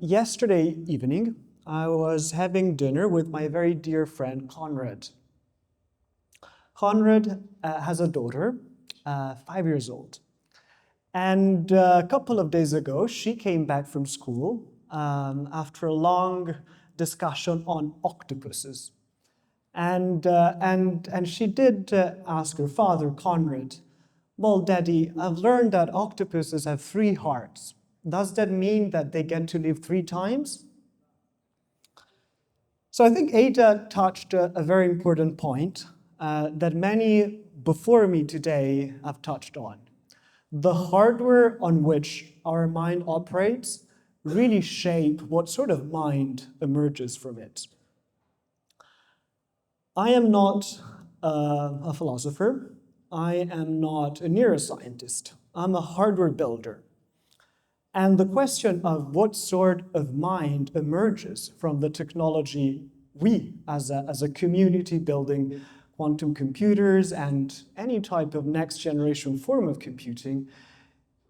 Yesterday evening, I was having dinner with my very dear friend Conrad. Conrad has a daughter, 5 years old. And a couple of days ago, she came back from school after a long discussion on octopuses. And she did ask her father, Conrad, well, Daddy, I've learned that octopuses have 3 hearts. Does that mean that they get to live 3 times? So I think Ada touched a very important point that many before me today have touched on. The hardware on which our mind operates really shape what sort of mind emerges from it. I am not a philosopher. I am not a neuroscientist. I'm a hardware builder. And the question of what sort of mind emerges from the technology we, as a community building quantum computers and any type of next generation form of computing,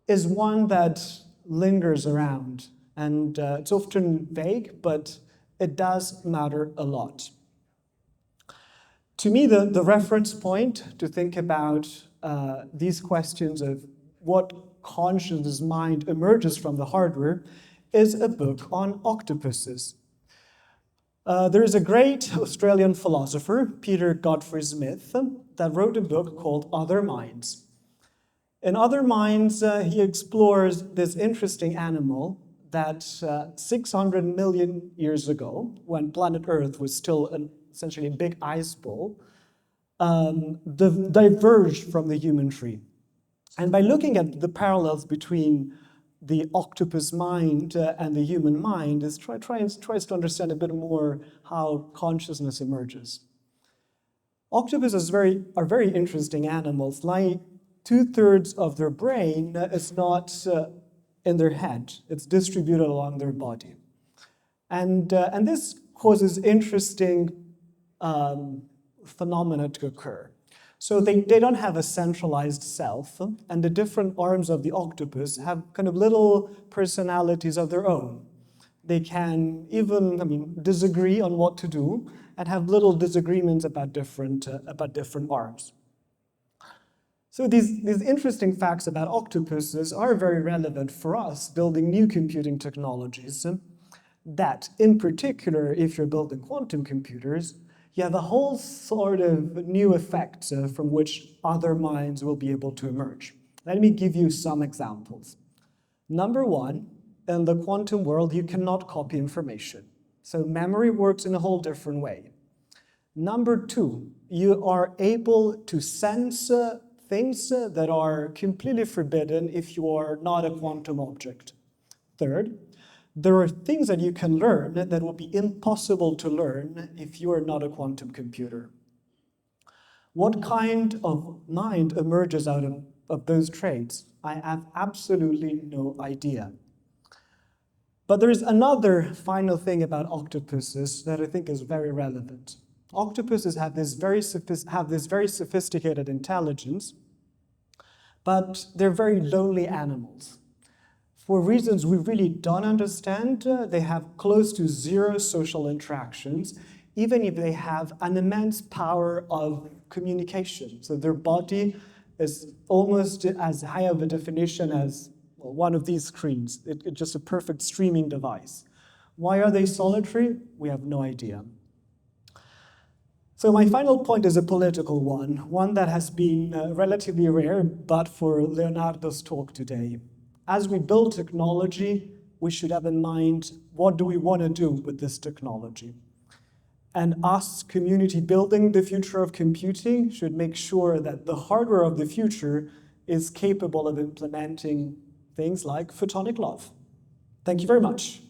is one that lingers around. And it's often vague, but it does matter a lot. To me, the reference point to think about these questions of what consciousness mind emerges from the hardware is a book on octopuses. There is a great Australian philosopher, Peter Godfrey Smith, that wrote a book called Other Minds. In Other Minds, he explores this interesting animal that 600 million years ago, when planet Earth was still essentially a big ice ball, diverged from the human tree. And by looking at the parallels between the octopus mind and the human mind, is tries to understand a bit more how consciousness emerges. Octopuses are very interesting animals. Like 2/3 of their brain is not in their head; it's distributed along their body, and this causes interesting phenomena to occur. So they don't have a centralized self, and the different arms of the octopus have kind of little personalities of their own. They can even, disagree on what to do and have little disagreements about different arms. So these interesting facts about octopuses are very relevant for us building new computing technologies that, in particular, if you're building quantum computers, you have a whole sort of new effect from which other minds will be able to emerge. Let me give you some examples. Number one, in the quantum world, you cannot copy information. So memory works in a whole different way. Number two, you are able to sense things that are completely forbidden if you are not a quantum object. Third, there are things that you can learn that will be impossible to learn if you are not a quantum computer. What kind of mind emerges out of those traits? I have absolutely no idea. But there is another final thing about octopuses that I think is very relevant. Octopuses have this very sophisticated intelligence, but they're very lonely animals. For reasons we really don't understand, they have close to 0 social interactions, even if they have an immense power of communication. So their body is almost as high of a definition as one of these screens. It's just a perfect streaming device. Why are they solitary? We have no idea. So my final point is a political one that has been relatively rare, but for Leonardo's talk today. As we build technology, we should have in mind, what do we want to do with this technology? And us, community building the future of computing, should make sure that the hardware of the future is capable of implementing things like photonic love. Thank you very much.